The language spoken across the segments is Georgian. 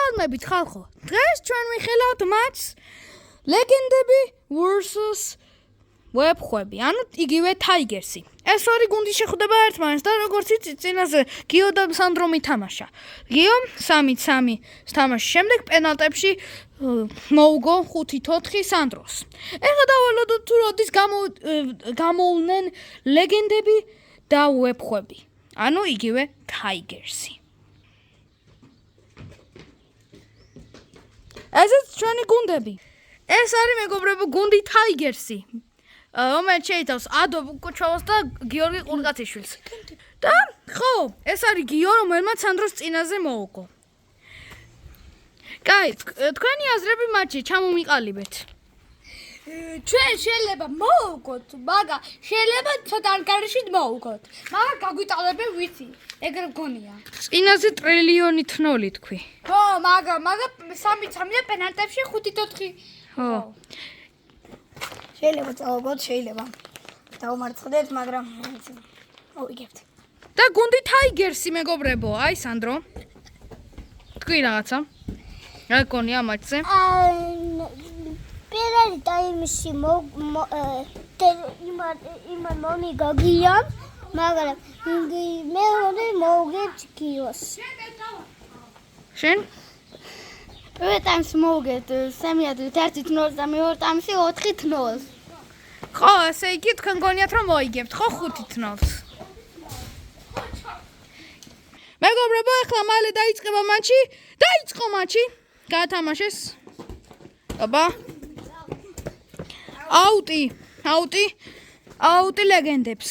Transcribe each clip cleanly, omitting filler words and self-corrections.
მოგესალმებით ხალხო. დღეს ჩვენ ვიხილავთ მატჩს ლეგენდები versus ვებხვები, ანუ იგივე Tigersი. ეს ორი გუნდი შეხვდება ერთმანეთს და როგორც იცით, წინაზე გიო და სანდრო მითამაშა. გიომ 3-3 თამაშის შემდეგ პენალტებში მოუგო 5-4 სანდროს. ეხლა დავალოდოთ თუ როდის გამოვლნენ ლეგენდები და ვებხვები, ანუ იგივე Tigersი. ესეც ჩვენი გუნდები. ეს არის მეგობრებო გუნდი Tigersი. რომელიც შეიცავს ადო კუჩოვას და გიორგი ყურგაციშვილს. და ხო, ეს არის გიო, რომელმაც სანდროს წინაზე მოუგო. კაი, თქვენი აზრები მატჩში ჩამომიყალიბეთ. ჩვენ შეიძლება მოუგოთ, მაგრამ შეიძლება ცოტა ანგარიშით მოუგოთ. მაგრამ გაგვიტანებენ ვიცი, ეგრე გონია. წინაზე ტრილიონი თნოლი თქვი. ხო, მაგრამ 3-3 და პენალტებში 5-4. ხო. შეიძლება წავაგოთ, შეიძლება. დავმარცხდეთ, მაგრამ მოვიგებთ. და გუნდი Tigersი მეგობრებო, აი სანდრო. თქვი რაღაცა. რა გონია მატჩზე? პირველი ტაიმში იმან მომიგაგიამ, მაგრამ მეორე მოვგეთ გიოს. შენ? პირველ ტაიმში მოვგეთ 3-1 და მეორე ტაიმში 4-0. ხო, ესე იგი თქვენ გონიათ რომ მოიგებთ, ხო 5-0. მეგობრებო, ახლა მალე დაიწყება მატჩი. დაიწყო მატჩი. გაათამაშეს. აბა. აუტი ლეგენდებს.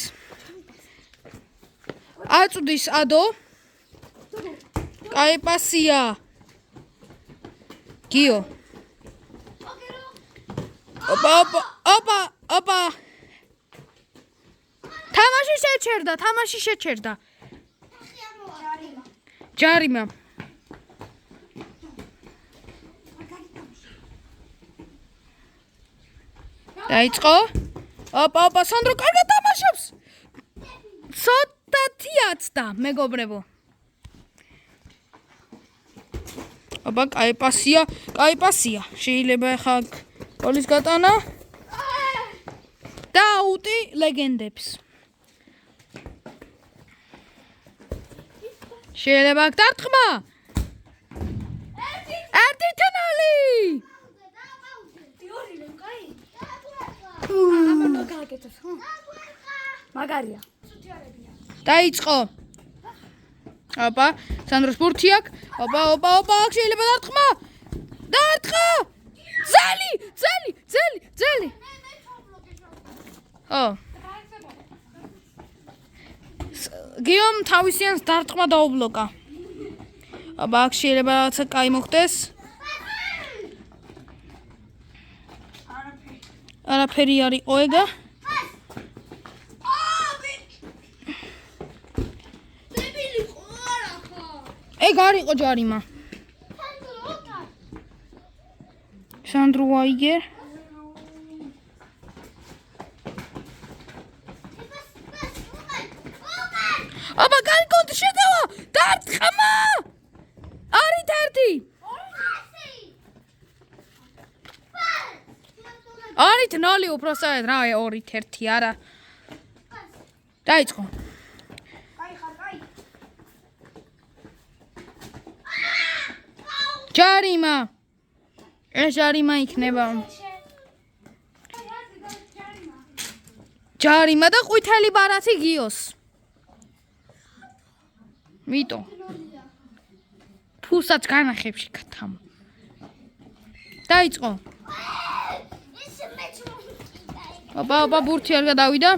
აწვდის ადო. კაი პასია. გიო. ოპა. თამაში შეჩერდა. ჯარიმა. დაიწყო. ოპა, სანდრო კარგად თამაშობს. ცოტათი აცდა, მეგობრებო. ოპა, კაი პასია. შეიძლება ახლა გოლის გატანა. და აუტი ლეგენდებს. შეიძლება დარტყმა. 1-0. მაგარია. დაიწყო. ოპა, სანდროს ბურთი აქვს. ოპა, შეიძლება დარტყმა. დარტყა. ძალი. ო. გიომ თავისიანს დარტყმა დაუბლოკა. აბა, აქ შეიძლება რაღაცა კაი მოხდეს. არაფერი არ იყო ეგა. ეგ არ იყო ჯარიმა. სანდრო აიგერ. აბა, კაი კონტი შედავა. დარტყმა. არის 1. არის 0 უბრალოდ რა 2-1 არა. დაიწყო. ჯარიმა. ეს ჯარიმა იქნება. ჯარიმა და ყვითელი ბარათი გიოს. მიტო. ფუსაც განახებში გათამ. დაიწყო. აბა, ბურთი არ გადავიდა.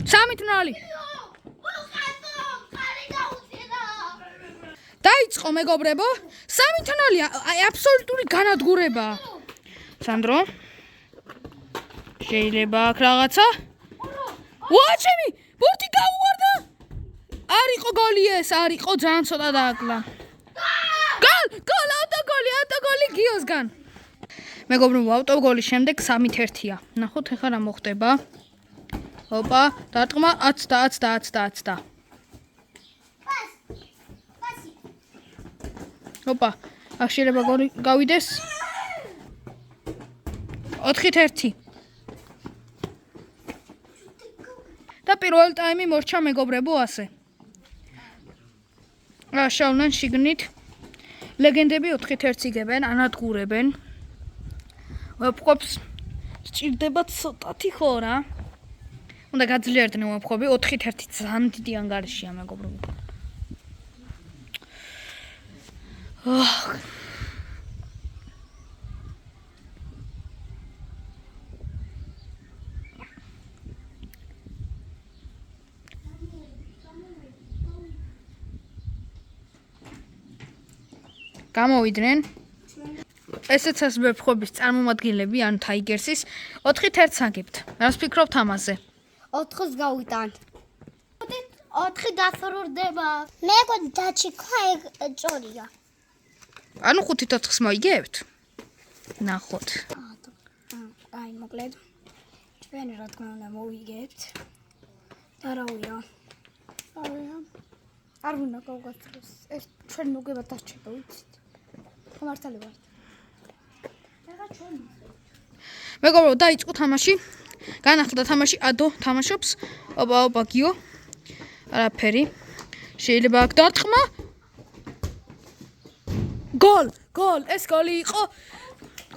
3-0. დაიწყო მეგობრებო. 3-0. აი აბსოლუტური განადგურება. სანდრო. შეიძლება აქ რაღაცა. ვაჩემი, ბურთი გაუვარდა. არ იყო გოლი ეს, არ იყო ძალიან ცოტა დააკლა. გოლ, ავტოგოლი გიოსგან. მეგობრებო, ავტოგოლის შემდეგ 3-1-ია. ნახოთ ახლა რა მოხდება. ოპა, დარტყმა 10. ოპა, აქ შეიძლება გავიდეს. 4-1. და პირველი ტაიმი მორჩა მეგობრებო ასე. შავლენ შიგნით. ლეგენდები 4-1 იგებენ, ანადგურებენ. ვეფხვებს სჭირდება ცოტათი ხო რა. უნდა გაძლიერდნენ ვეფხვები 4-1 ძალიან დიდი ანგარიშია მეგობრებო. გამოვიდნენ. ესეც ვეფხვების წარმომადგენლები, ან Tigersის 4-1 აგებთ. რას ფიქრობთ ამაზე? 4-ს გავიტანთ. 4 დაფრურდება. მე მგონი დაჩიქვა ეგ ჭორია. ანუ 5-4-ს მოიგებთ? ნახოთ. აი მოკლედ ჩვენ რა თქმა უნდა მოვიგებთ და რავია არ უნდა გავგაცროს ეს ჩვენ მოგება დასჭება ვიცით ხომართალი ვართ ეხა ჩვენ მეგობრებო დაიწყო თამაში განახლდა თამაში ადო თამაშობს ოპა გიო არაფერი შეიძლება აქ დარტყმა გოლ ეს გოლი იყო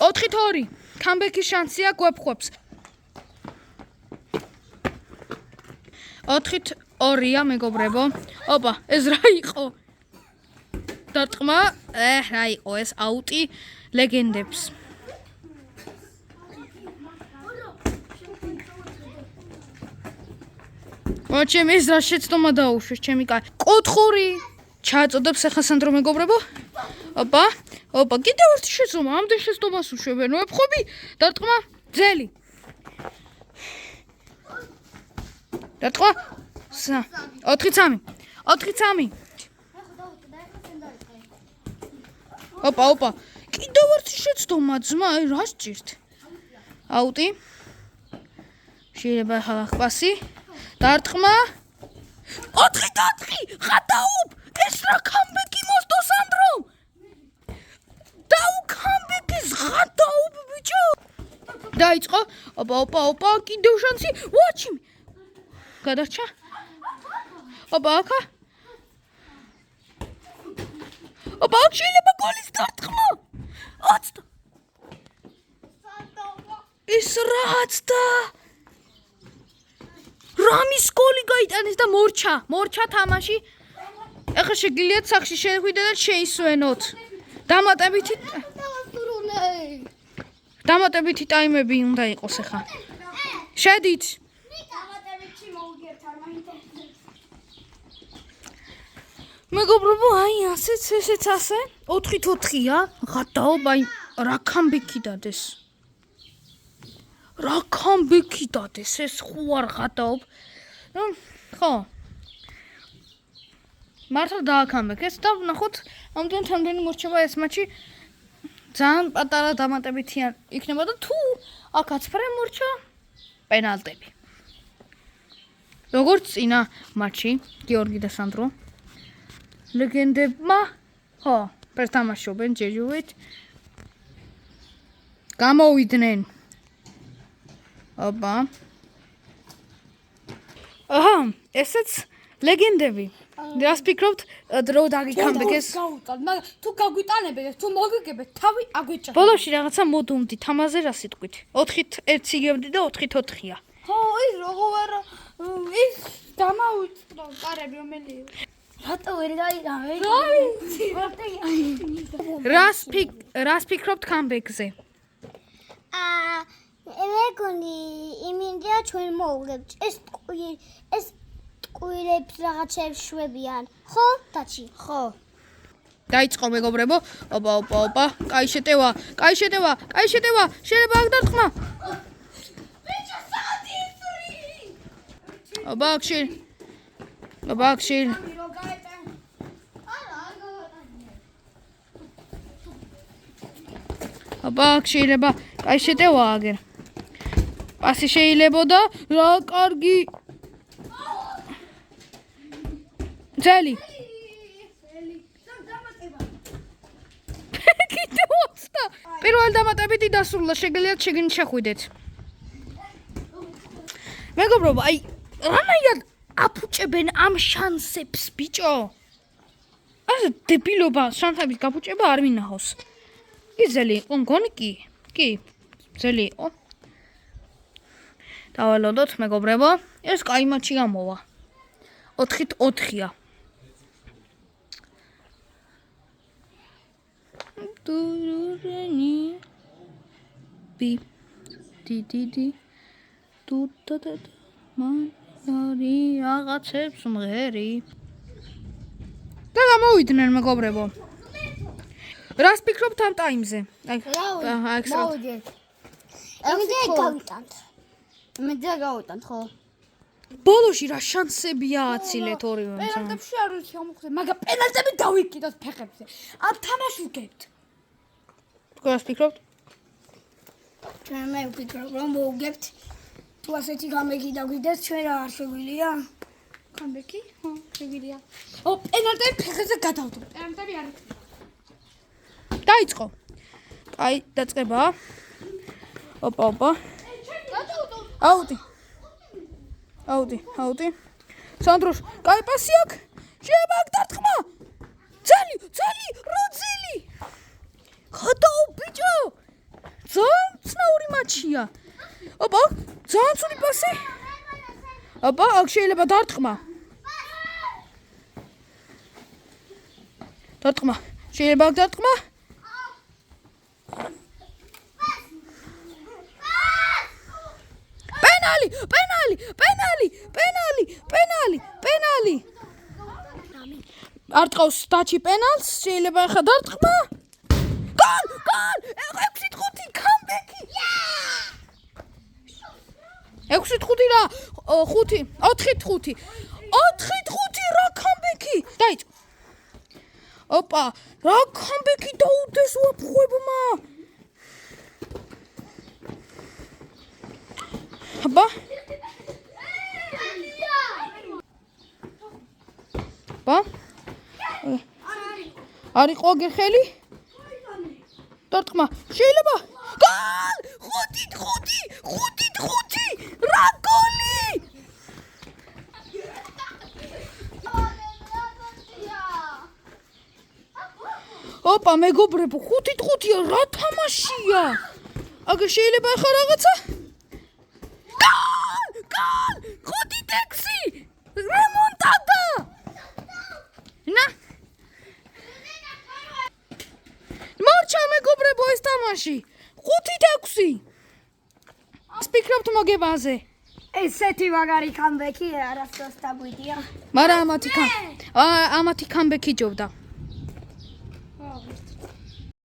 4-2 კამბექის შანსია გვეფხვებს 4-2-ია მეგობრებო ოპა ეს რა იყო დარტყმა რა იყო ეს აუტი ლეგენდებს ჩემი ეს რა შეცდომა დაუშვეს ჩემი კაცი კოთხური ჩააწოდებს ახლა სანდრო მეგობრებო ოპა კიდევ ერთი შეცდომა ამდენ შეცდომას უშვებენ ვეფხვები დარტყმა ძელი დარტყმა 4-3 ოპა კიდევ ერთი შეცდომა ძმა აი რა სჭირთ აუტი შეიძლება ახლა პასი დარტყმა 4-4 ხატაუბ ეს რა კამბექი მოსდო სანდრო დაუ კამბექის ხატაუბ ბიჭო დაიწყო ოპა კიდევ შანსი ვაჩი გადარჩა ოპა აქა ოპა შეიძლება გოლის დარტყმა 20 ის რაც და რამის გოლი გაიტანეს და მორჩა თამაში ეხლა შეგიძლიათ სახში შეხვიდეთ და შეისვენოთ დამატებითი ტაიმები უნდა იყოს ახლა შედით მეგობრებო აი ასეც ესეც ასე 4-4-ია ღატაობა აი რა კამბექი დადეს ეს ხო არ ღატაობ ხო მართლა დააკამბექეს და ნახოთ ამდენი მორჩება ეს მატჩი ძალიან პატარა დამატებითი იქნება და თუ აქაც ფრე მორჩა პენალტები როგორც წინა მატჩი გიორგი და სანდრო ლეგენდებმა ხო პერთამაშობენ ჯეჯუვით გამოვიდნენ ოპა ესეც ლეგენდები რას ფიქრობთ დრო დაგიკამბეკეს გავუტან მაგრამ თუ გაგვიტანებთ თუ მოგიგებთ თავი აგვიჭრა ბოლოში რაღაცა მოდუმდი თამაზე რა სიტყვით 4-1 იგებდი და 4-4-ია ხო ის როგორ ის დამავიწყდა კარები რომელი რატო ვერ გაიგავე რას ფიქრობთ კამბეკზე მე გონი იმინდია ჩვენ მოვგებთ ეს ტყუილებს რაღაცებს შვებიან ხო დაჩი ხო დაიწყო მეგობრებო ოპა კაი შეტევა შეიძლება აქ დარტყმა ბიჭო საათი ოპა აქშილ ოპა შეიძლება კაი შეტევა აგერ პასი შეიძლებოდა რა კარგი ძელი პირველ დამატებითი დასრულდა, შეგიძლიათ შეგინით შეხვიდეთ. მეგობრებო, აი, რანაირად აფუჭებენ ამ შანსებს, ბიჭო? ასე დებილობა, შანსების გაფუჭება არ მინახავს. ის ძელი იყო, მგონი კი. კი, ძელი იყო. დავალოდოთ, მეგობრებო, ეს კაი მატჩი გამოვა. 4-4-ია. ბი დი ტუტატა მარი რაღაცებს მღერი და გამოვიდნენ მეგობრებო. რას ფიქრობთ ამ ტაიმზე? აი, მოვიდეთ. ემიდე გავიტანთ. ემიდე გავიტანთ, ხო? ბოლოში რა შანსებია აცილეთ ორივემ. პენალტებში არ ვიცი რა მოხდა, მაგრამ პენალტები დავიკიდოთ ფეხებზე. ამ თამაშს ვგებთ. თქვენ რას ფიქრობთ? მე ვფიქრობ, რომ მოვგებთ. თუ ასეთი გამეგი დაგვიდეს, ჩვენ რა არ შეგვიძლია? კამბეკი? ხო, შეგვიძლია. ო, პენალტები ფეხებზე გადავდო. პენალტები არ იქნება. დაიწყო. აი, დაწყება. ოპა. აუტი. სანდროш, კაი პასი აქვს. შეიძლება აქ დარტყმა. ძალი, რა ძელი? ხატაო ბიჭო. ძალიან ცნაური მატჩია. ოპა, ძალიან ცუდი პასი. ოპა, აქ შეიძლება დარტყმა. შეიძლება აქ დარტყმა. პენალი. არ ტყავს დაჩი პენალს, შეიძლება ახლა დარტყმა. გოლ! 6-5 კამბექი. 6-5 რა, 5, 4-5. 4-5 რა კამბექი. დაიწყო. ოპა, რა კამბექი დაუდეს ვაფხვებმა. აბა არ იყო გეხელი? დარტყმა. შეიძლება? გოლ! 5-5! რა გოლი! ოპა, მეგობრებო, 5-5-ია, რა თამაშია? აგერ შეიძლება ახლა რაღაცა? გოლ! 5-6! რემონტადა! না მორჩა მეგობრებო ეს თამაში 5-6 სპიქრობთ მოგებაზე ესეთი მაგარი კამბექი არასდროს დაგვიდია. მაგრამ ამათი კამბექი ჯობდა